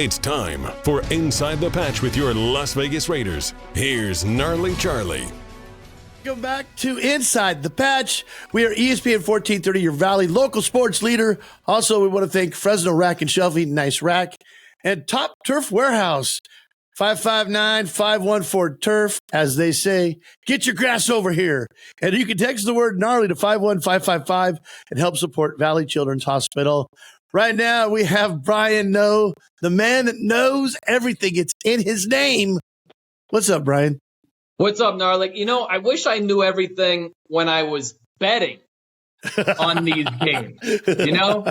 It's time for Inside the Patch with your Las Vegas Raiders. Here's Gnarley Charley. Welcome back to Inside the Patch. We are ESPN 1430, your Valley local sports leader. Also, we want to thank Fresno Rack and Shelving, nice rack, and Top Turf Warehouse, 559-514-TURF. As they say, get your grass over here. And you can text the word gnarly to 51555 and help support Valley Children's Hospital. Right now, we have Brian Noe, the man that knows everything. It's in his name. What's up, Brian? What's up, Gnarly? You know, I wish I knew everything when I was betting on these games, you know,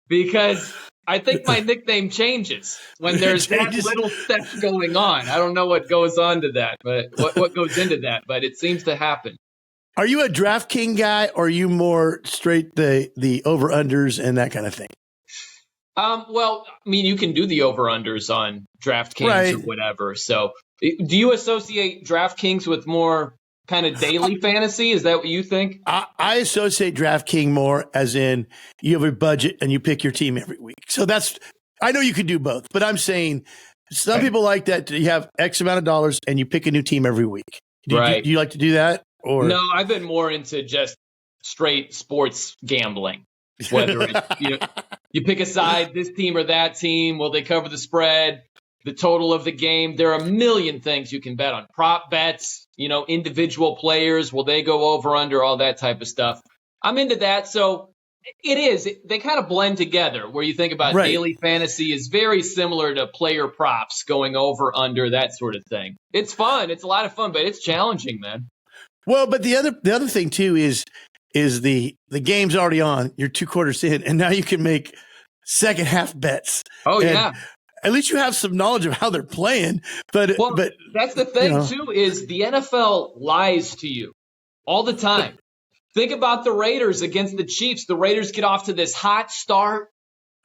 because I think my nickname changes when there's that little stuff going on. I don't know what goes on to that, but what goes into that, but it seems to happen. Are you a DraftKings guy, or are you more straight the over-unders and that kind of thing? Well, I mean, you can do the over-unders on DraftKings or whatever. So do you associate DraftKings with more kind of daily fantasy? Is that what you think? I associate DraftKings more as in you have a budget and you pick your team every week. So I know you could do both, but I'm saying some people like that. You have X amount of dollars and you pick a new team every week. Do you like to do that? Or no, I've been more into just straight sports gambling. Whether it's, you pick a side, this team or that team, will they cover the spread, the total of the game? There are a million things you can bet on. Prop bets, individual players, will they go over, under, all that type of stuff. I'm into that. So they kind of blend together, where you think about daily fantasy is very similar to player props, going over, under, that sort of thing. It's fun. It's a lot of fun, but it's challenging, man. Well, but the other thing too is the game's already on. You're 2 quarters in, and now you can make second half bets. Oh, yeah. At least you have some knowledge of how they're playing. But that's the thing, too, is the NFL lies to you all the time. Think about the Raiders against the Chiefs. The Raiders get off to this hot start.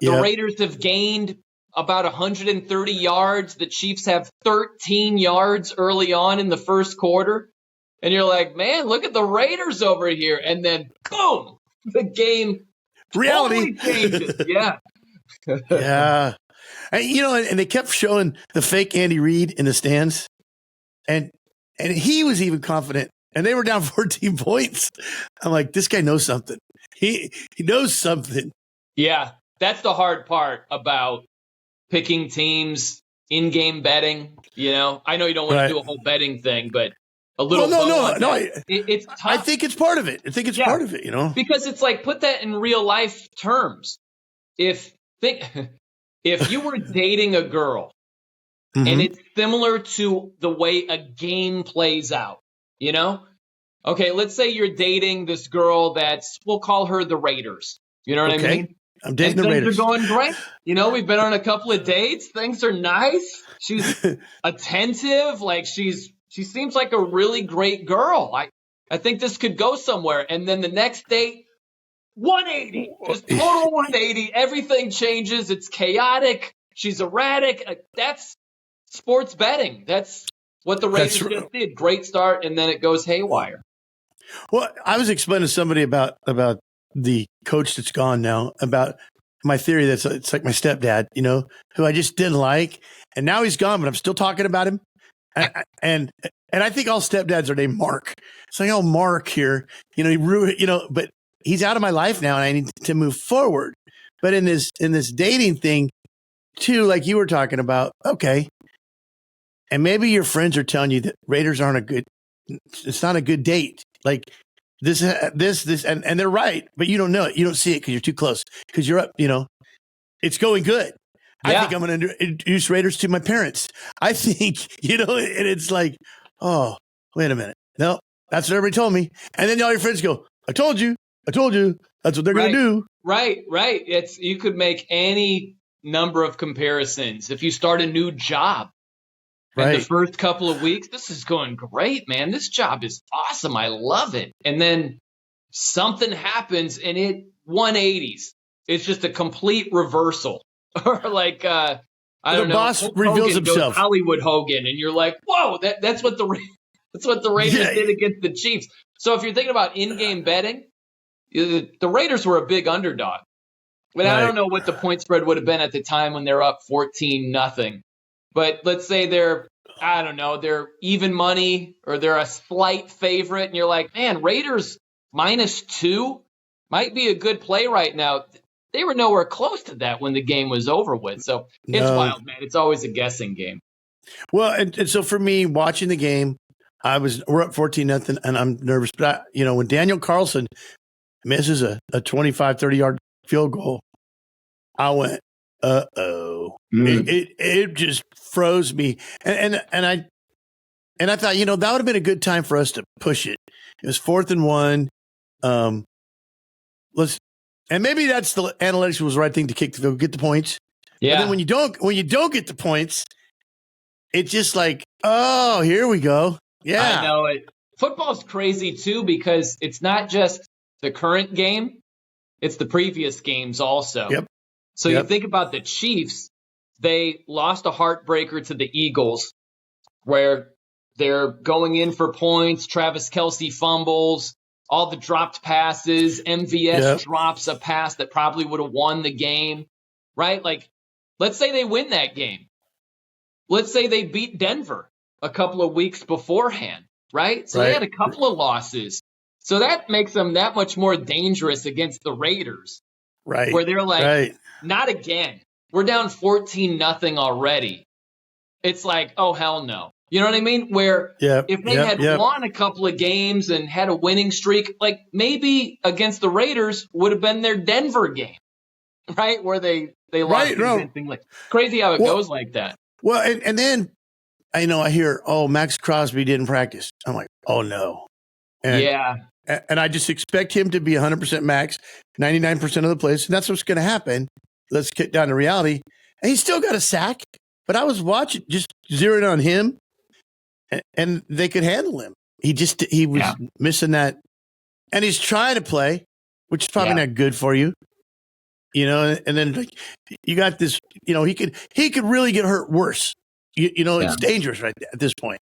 The Raiders have gained about 130 yards. The Chiefs have 13 yards early on in the first quarter. And you're like, man, look at the Raiders over here. And then, boom, the game reality totally changes. Yeah. Yeah. And they kept showing the fake Andy Reid in the stands. And he was even confident. And they were down 14 points. I'm like, this guy knows something. He knows something. Yeah. That's the hard part about picking teams, in-game betting. I know you don't want to do a whole betting thing, but a little. No. It's tough. I think it's part of it. Part of it, Because it's like, put that in real life terms. If you were dating a girl and it's similar to the way a game plays out, okay, let's say you're dating this girl we'll call her the Raiders. You know what I mean? I'm dating the Raiders. Things are going great. We've been on a couple of dates. Things are nice. She's attentive. Like she seems like a really great girl. I think this could go somewhere. And then the next date, 180, just total 180. Everything changes. It's chaotic. She's erratic. That's sports betting. That's what the Raiders just did. Great start, and then it goes haywire. Well, I was explaining to somebody about the coach that's gone now, about my theory that it's like my stepdad, who I just didn't like, and now he's gone, but I'm still talking about him. And I think all stepdads are named Mark. It's like, oh, Mark here, he ruined, but he's out of my life now, and I need to move forward. But in this dating thing too, like you were talking about, okay, and maybe your friends are telling you that Raiders it's not a good date. Like this, and they're right, but you don't know it. You don't see it because you're too close, because you're up, it's going good. Yeah. I think I'm going to introduce Raiders to my parents. I think, and it's like, oh, wait a minute. No, that's what everybody told me. And then all your friends go, I told you. That's what they're going to do. Right. You could make any number of comparisons. If you start a new job, and the first couple of weeks, this is going great, man. This job is awesome. I love it. And then something happens and it 180s. It's just a complete reversal. Or like, I don't know. The boss reveals himself. Hollywood Hogan. And you're like, whoa, that's what the Raiders did against the Chiefs. So if you're thinking about in-game betting, the Raiders were a big underdog. But I don't know what the point spread would have been at the time when they're up 14-0. But let's say they're even money or they're a slight favorite. And you're like, man, Raiders -2 might be a good play right now. They were nowhere close to that when the game was over with. So it's wild, man. It's always a guessing game. Well, and so for me, watching the game, we're up 14-0, and I'm nervous. But when Daniel Carlson misses a 25, 30-yard field goal, I went, uh-oh. It just froze me. And I thought, that would have been a good time for us to push it. It was 4th and 1. And maybe that's the analytics was the right thing to kick the field, get the points. Yeah. But then when you don't get the points, it's just like, oh, here we go. Yeah. I know it. Football's crazy too, because it's not just the current game, it's the previous games also. Yep. So you think about the Chiefs, they lost a heartbreaker to the Eagles where they're going in for points, Travis Kelce fumbles, all the dropped passes, MVS drops a pass that probably would have won the game, right? Like, let's say they win that game. Let's say they beat Denver a couple of weeks beforehand, right? So they had a couple of losses. So that makes them that much more dangerous against the Raiders. Right. Where they're like, not again. We're down 14-0 already. It's like, oh, hell no. You know what I mean? Where if they had won a couple of games and had a winning streak, like maybe against the Raiders would have been their Denver game, right? Where they lost convincingly. Crazy how it goes like that. Well, and then I hear, Max Crosby didn't practice. I'm like, oh no. And I just expect him to be 100% max, 99% of the plays. And that's what's going to happen. Let's get down to reality. And he still got a sack, but I was watching, just zeroing on him, and they could handle him. He was missing that. And he's trying to play, which is probably not good for you. And then you got this, he could really get hurt worse. It's dangerous right at this point.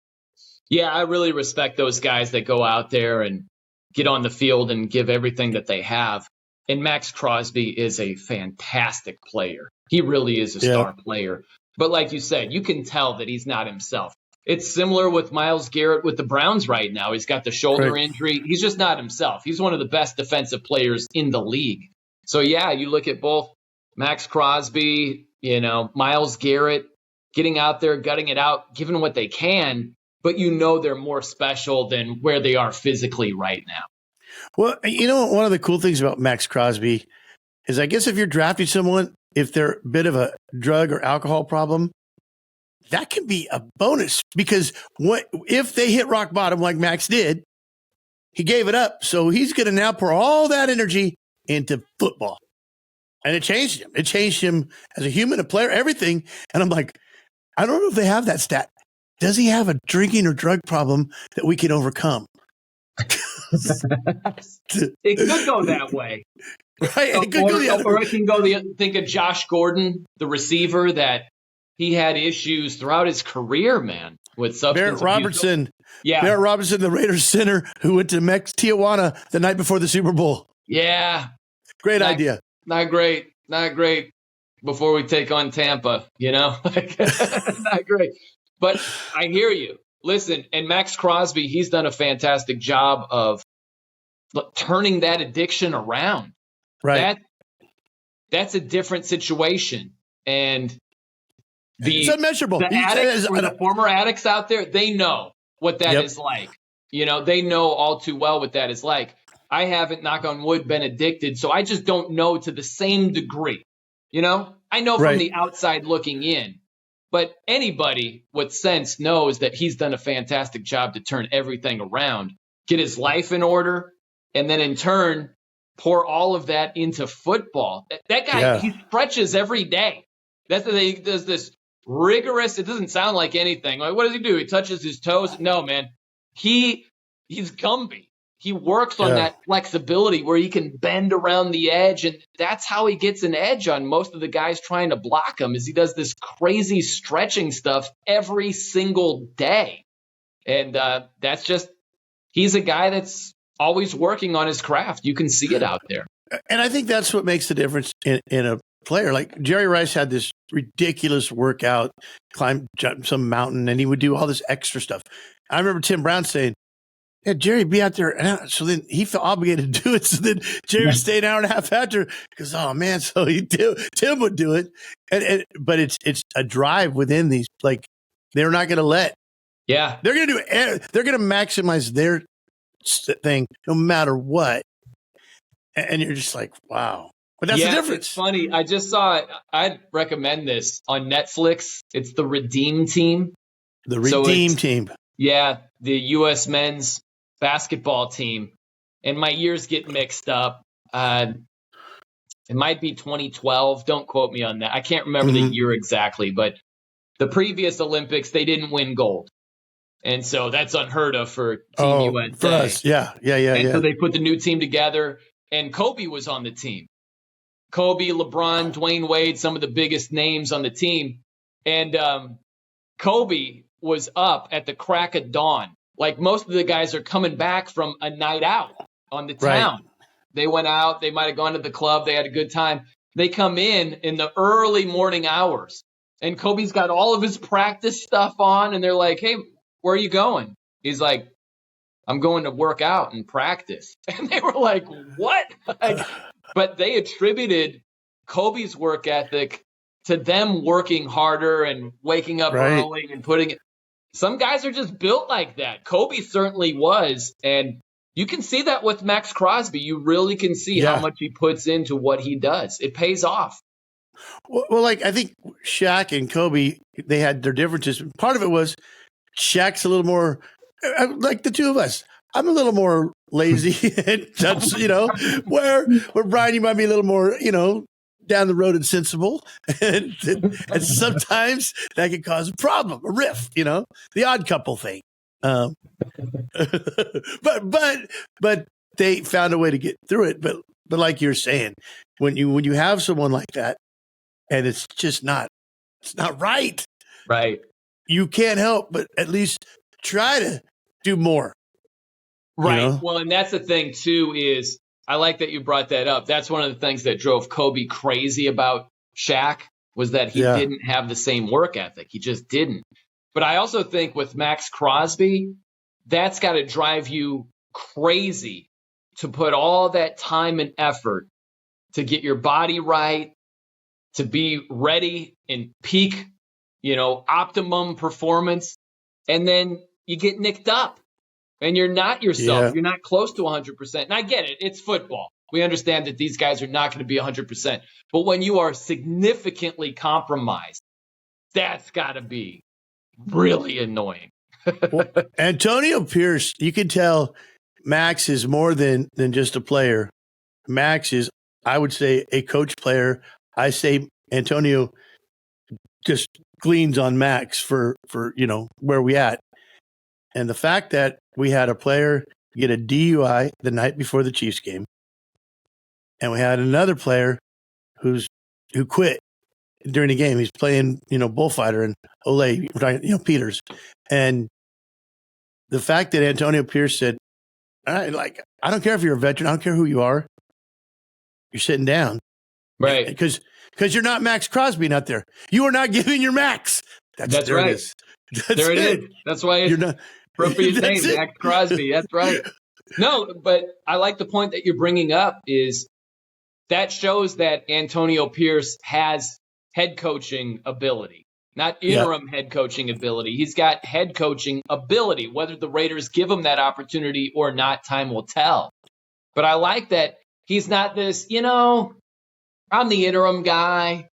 Yeah, I really respect those guys that go out there and get on the field and give everything that they have. And Max Crosby is a fantastic player. He really is a star player. But like you said, you can tell that he's not himself. It's similar with Myles Garrett with the Browns right now. He's got the shoulder injury. He's just not himself. He's one of the best defensive players in the league. So, you look at both Max Crosby, Myles Garrett, getting out there, gutting it out, giving what they can, but they're more special than where they are physically right now. Well, one of the cool things about Max Crosby is I guess if you're drafting someone, if they're a bit of a drug or alcohol problem, that can be a bonus because if they hit rock bottom like Max did, he gave it up. So he's going to now pour all that energy into football. And it changed him. It changed him as a human, a player, everything. And I'm like, I don't know if they have that stat. Does he have a drinking or drug problem that we can overcome? It could go that way. Right. It could go the other way. Or it can go think of Josh Gordon, the receiver, that he had issues throughout his career, man, with substance abuse. Barrett Robertson, the Raiders center who went to Tijuana the night before the Super Bowl. Yeah. Great idea. Not great. Not great before we take on Tampa, Not great. But I hear you. Listen, and Max Crosby, he's done a fantastic job of turning that addiction around. Right. That's a different situation. And it's unmeasurable. The addicts or the former addicts out there, they know what that is like. They know all too well what that is like. I haven't, knock on wood, been addicted, so I just don't know to the same degree. I know from the outside looking in, but anybody with sense knows that he's done a fantastic job to turn everything around, get his life in order, and then in turn, pour all of that into football. That guy, he stretches every day. He does this rigorous, it doesn't sound like anything. Like, what does he do? He touches his toes? No, man. He's Gumby. He works on that flexibility where he can bend around the edge, and that's how he gets an edge on most of the guys trying to block him, is he does this crazy stretching stuff every single day. And he's a guy that's always working on his craft. You can see it out there. And I think that's what makes the difference in a player. Like Jerry Rice had this ridiculous workout, jump some mountain, and he would do all this extra stuff. I remember Tim Brown saying, "Yeah, Jerry, be out there." So then he felt obligated to do it. So then Jerry stayed an hour and a half after because, oh man, so Tim would do it. But it's a drive within these. Like they're not going to let. Yeah, they're going to do. They're going to maximize their thing no matter what. And you're just like, wow. But that's the difference. It's funny. I just saw it. I'd recommend this on Netflix. It's the Redeem Team. The Redeem Team. Yeah, the U.S. men's basketball team. And my years get mixed up. It might be 2012. Don't quote me on that. I can't remember the year exactly. But the previous Olympics, they didn't win gold. And so that's unheard of for Team USA. For us. Yeah. So they put the new team together. And Kobe was on the team. Kobe, LeBron, Dwayne Wade, some of the biggest names on the team. And Kobe was up at the crack of dawn. Like most of the guys are coming back from a night out on the town. Right. They went out. They might have gone to the club. They had a good time. They come in the early morning hours. And Kobe's got all of his practice stuff on. And they're like, "Hey, where are you going?" He's like, "I'm going to work out and practice." And they were like, "What?" But they attributed Kobe's work ethic to them working harder and waking up early and putting it. Some guys are just built like that. Kobe certainly was. And you can see that with Max Crosby. You really can see how much he puts into what he does. It pays off. Well, like I think Shaq and Kobe, they had their differences. Part of it was Shaq's a little more like the two of us. I'm a little more lazy, and that's, where Brian, you might be a little more, down the road and sensible. And sometimes that can cause a problem, a rift, the odd couple thing. But they found a way to get through it. But like you're saying, when you have someone like that and it's just not right. Right. You can't help but at least try to do more. Right. Well, and that's the thing, too, is I like that you brought that up. That's one of the things that drove Kobe crazy about Shaq was that he didn't have the same work ethic. He just didn't. But I also think with Max Crosby, that's got to drive you crazy to put all that time and effort to get your body right, to be ready in peak, optimum performance. And then you get nicked up. And you're not yourself. Yeah. You're not close to 100%. And I get it. It's football. We understand that these guys are not going to be 100%. But when you are significantly compromised, that's got to be really annoying. Well, Antonio Pierce, you can tell Max is more than just a player. Max is, I would say, a coach player. I say Antonio just gleans on Max for where we at. And the fact that we had a player get a DUI the night before the Chiefs game, and we had another player who quit during the game. He's playing, bullfighter and Ole, Peters. And the fact that Antonio Pierce said, I don't care if you're a veteran. I don't care who you are. You're sitting down. Right. Because you're not Max Crosby out there. You are not giving your max. That's right. It is. There it is. That's why you're not. Appropriate name, Max Crosby. That's right. No, but I like the point that you're bringing up is that shows that Antonio Pierce has head coaching ability, not interim head coaching ability. He's got head coaching ability. Whether the Raiders give him that opportunity or not, time will tell. But I like that he's not this, I'm the interim guy.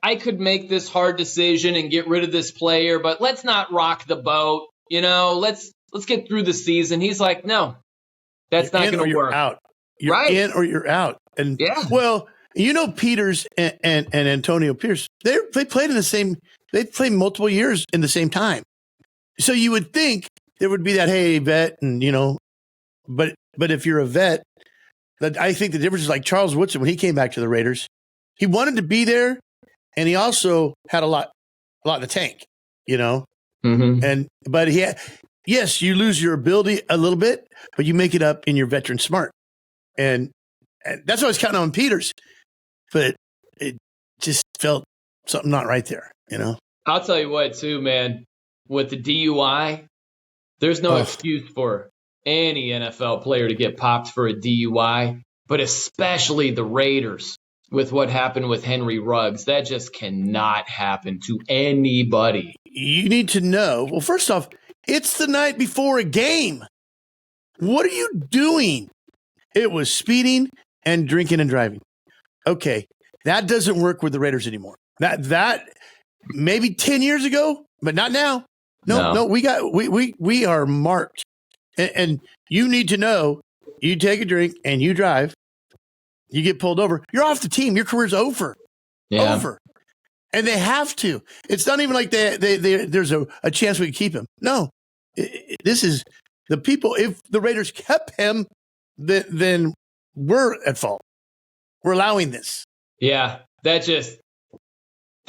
I could make this hard decision and get rid of this player, but let's not rock the boat. Let's get through the season. He's like, no, that's not going to work. Out. You're in or you're out. And well, Peters and Antonio Pierce, they played in the same. They played multiple years in the same time. So you would think there would be that, hey, vet, and but if you're a vet, I think the difference is like Charles Woodson when he came back to the Raiders, he wanted to be there, and he also had a lot in the tank, Mm-hmm. But yes, you lose your ability a little bit, but you make it up in your veteran smart. And And that's why I was counting on Peters, but it just felt something not right there, you know? I'll tell you what, too, man. With the DUI, there's no excuse for any NFL player to get popped for a DUI, but especially the Raiders with what happened with Henry Ruggs. That just cannot happen to anybody. You need to know. Well, first off, it's the night before a game. What are you doing? It was speeding and drinking and driving. Okay, that doesn't work with the Raiders anymore. That maybe 10 years ago, but not now. No, we are marked. And you need to know, you take a drink and you drive, you get pulled over, you're off the team. Your career's over. Yeah. Over. And they have to. It's not even like there's a chance we can keep him. No, this is the people. If the Raiders kept him, then we're at fault. We're allowing this. Yeah, they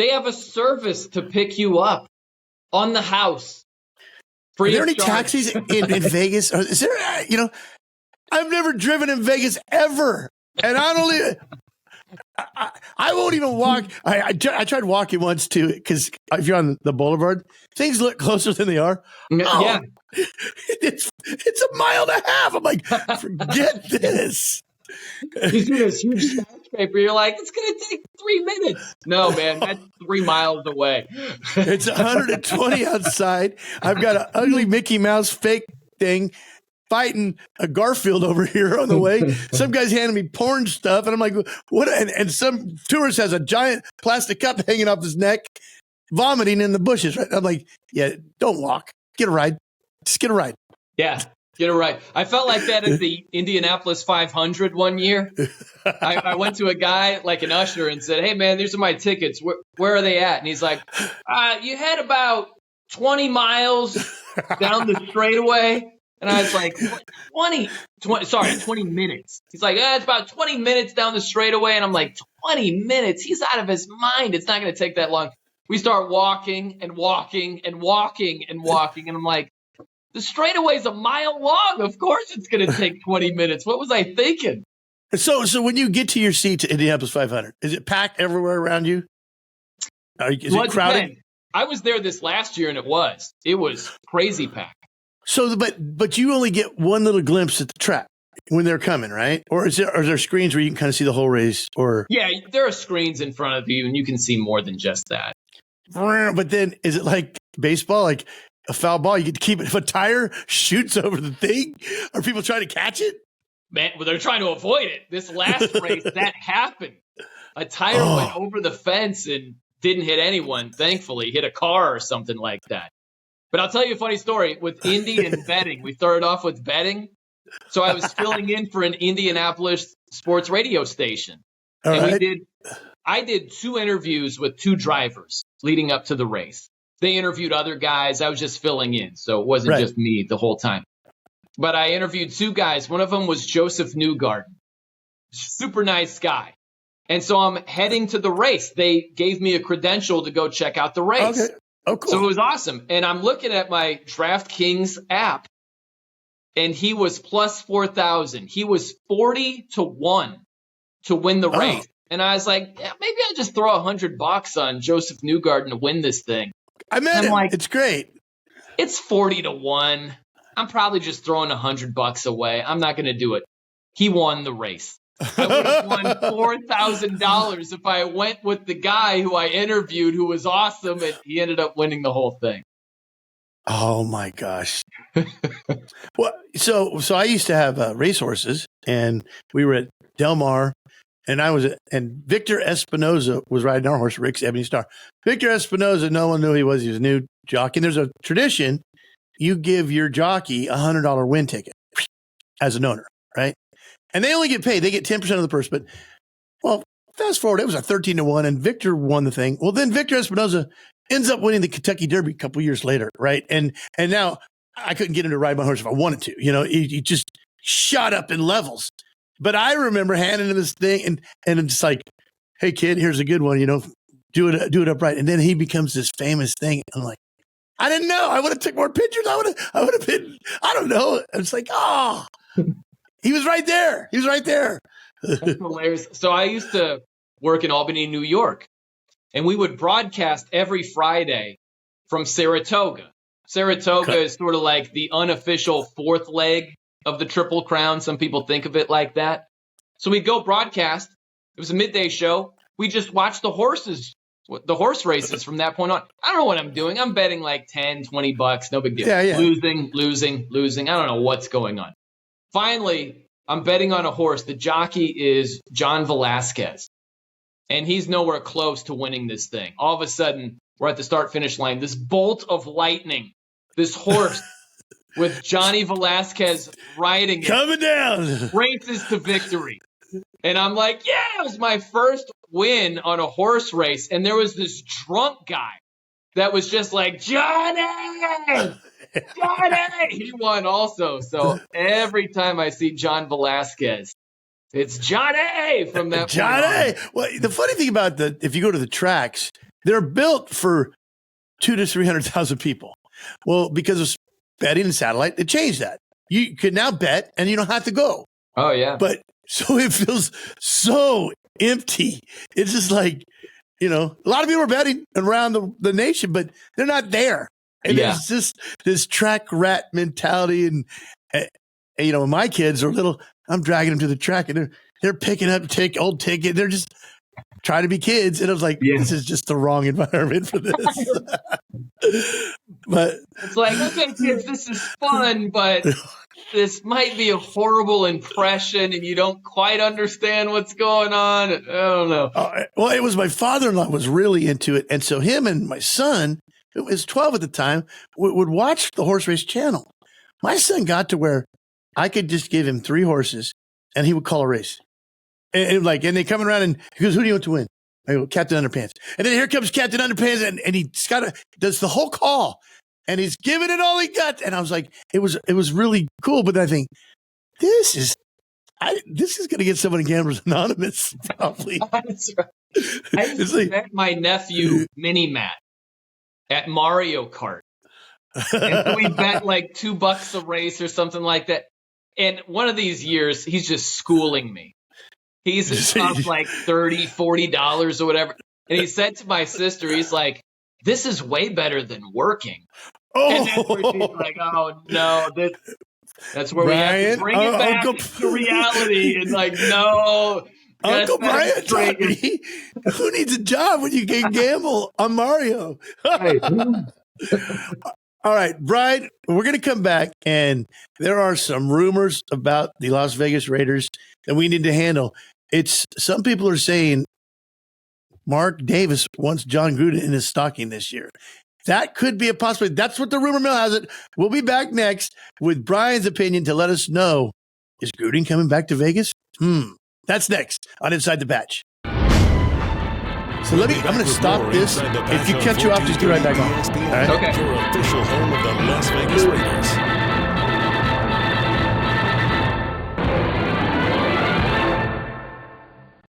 have a service to pick you up on the house. Are there any taxis in Vegas? Is there, I've never driven in Vegas ever. And I won't even walk. I tried walking once too, because if you're on the boulevard, things look closer than they are. Yeah. It's a mile and a half. I'm like, forget this. You see this huge skyscraper, you're like, it's going to take 3 minutes. No, man, that's 3 miles away. It's 120 outside. I've got an ugly Mickey Mouse fake thing fighting a Garfield over here on the way. Some guy's handing me porn stuff, and I'm like, what? And some tourist has a giant plastic cup hanging off his neck, vomiting in the bushes. Right? I'm like, yeah, don't walk. Get a ride. Just get a ride. Yeah. Get it right. I felt like that at the Indianapolis 500 one year. I went to a guy like an usher and said, hey, man, these are my tickets. Where are they at? And he's like, you had about 20 miles down the straightaway. And I was like, 20 minutes. He's like, it's about 20 minutes down the straightaway. And I'm like, 20 minutes? He's out of his mind. It's not going to take that long. We start walking and walking and walking and walking. And I'm like, the straightaway's a mile long. Of course it's going to take 20 minutes. What was I thinking? So when you get to your seat to Indianapolis 500, is it packed everywhere around you? Is it crowded? I was there this last year, and it was crazy packed. So, but you only get one little glimpse at the track when they're coming, right? Or are there screens where you can kind of see the whole race? Or yeah, there are screens in front of you, and you can see more than just that. But then, is it like baseball, like a foul ball? You get to keep it if a tire shoots over the thing? Are people trying to catch it? Man, well, they're trying to avoid it. This last race, that happened. A tire went over the fence and didn't hit anyone, thankfully. Hit a car or something like that. But I'll tell you a funny story with Indy and betting. We started off with betting. So I was filling in for an Indianapolis sports radio station. I did 2 interviews with 2 drivers leading up to the race. They interviewed other guys. I was just filling in. So it wasn't just me the whole time. But I interviewed 2 guys. One of them was Joseph Newgarden. Super nice guy. And so I'm heading to the race. They gave me a credential to go check out the race. Okay. Oh, cool. So it was awesome. And I'm looking at my DraftKings app, and he was plus 4,000. He was 40-1 to win the race. And I was like, yeah, maybe I'll just throw $100 on Joseph Newgarden to win this thing. I met him. Like, it's great. It's 40-1. I'm probably just throwing $100 away. I'm not going to do it. He won the race. I would have won $4,000 if I went with the guy who I interviewed, who was awesome, and he ended up winning the whole thing. Oh my gosh! Well, so I used to have racehorses, and we were at Del Mar, and Victor Espinoza was riding our horse, Rick's Ebony Star. Victor Espinoza, no one knew who he was. He was a new jockey. And there's a tradition: you give your jockey $100 win ticket as an owner, right? And they only get paid. They get 10% of the purse. But, well, fast forward, it was a 13-1, and Victor won the thing. Well, then Victor Espinoza ends up winning the Kentucky Derby a couple years later, right? And now I couldn't get him to ride my horse if I wanted to. You know, he just shot up in levels. But I remember handing him this thing, and it's like, hey, kid, here's a good one. You know, do it upright. And then he becomes this famous thing. I'm like, I didn't know. I would have took more pictures. I would have been, I don't know. It's like, He was right there. That's hilarious. So I used to work in Albany, New York, and we would broadcast every Friday from Saratoga. Saratoga is sort of like the unofficial fourth leg of the Triple Crown. Some people think of it like that. So we'd go broadcast. It was a midday show. We just watched the horse races from that point on. I don't know what I'm doing. I'm betting like $10, $20. No big deal. Yeah. Losing. I don't know what's going on. Finally, I'm betting on a horse. The jockey is John Velasquez. And he's nowhere close to winning this thing. All of a sudden, we're at the start-finish line. This bolt of lightning, this horse with Johnny Velasquez riding it, coming down, races to victory. And I'm like, yeah, it was my first win on a horse race. And there was this drunk guy that was just like, Johnny! He won also. So every time I see John Velasquez, it's Johnny from that Johnny. Well, the funny thing about if you go to the tracks, they're built for 200,000 to 300,000 people. Well, because of betting and satellite, they changed that. You can now bet and you don't have to go. Oh yeah. But so it feels so empty. It's just like, a lot of people are betting around the nation, but they're not there. And It's just this track rat mentality. And, when my kids are little, I'm dragging them to the track and they're picking up old ticket. They're just trying to be kids. And I was like, this is just the wrong environment for this. But it's like, okay, kids, this is fun, but this might be a horrible impression and you don't quite understand what's going on. I don't know. Well, it was my father-in-law was really into it. And so him and my son, who was 12 at the time, would watch the horse race channel. My son got to where I could just give him 3 horses and he would call a race. And they coming around and he goes, who do you want to win? I go, Captain Underpants. And then here comes Captain Underpants and he's does the whole call and he's giving it all he got. And I was like, it was really cool. But I think this is going to get someone in Gamblers Anonymous probably. That's right. I used to bet my nephew Mini Matt at Mario Kart. And so we bet like $2 a race or something like that. And one of these years, he's just schooling me. He's up like $30, $40 or whatever. And he said to my sister, he's like, this is way better than working. Oh. And that's where she's like, oh, no. That's where Brian, we have to bring it back to reality. And like, no. Uncle Brian taught me, who needs a job when you can gamble on Mario? Right. All right, Brian, we're going to come back, and there are some rumors about the Las Vegas Raiders that we need to handle. Some people are saying Mark Davis wants John Gruden in his stocking this year. That could be a possibility. That's what the rumor mill has it. We'll be back next with Brian's opinion to let us know, is Gruden coming back to Vegas? That's next on Inside the Patch. So I'm going to stop this. If you catch you off, just get right back on. ESPN, all right? Okay. Your official home of the Las Vegas Raiders.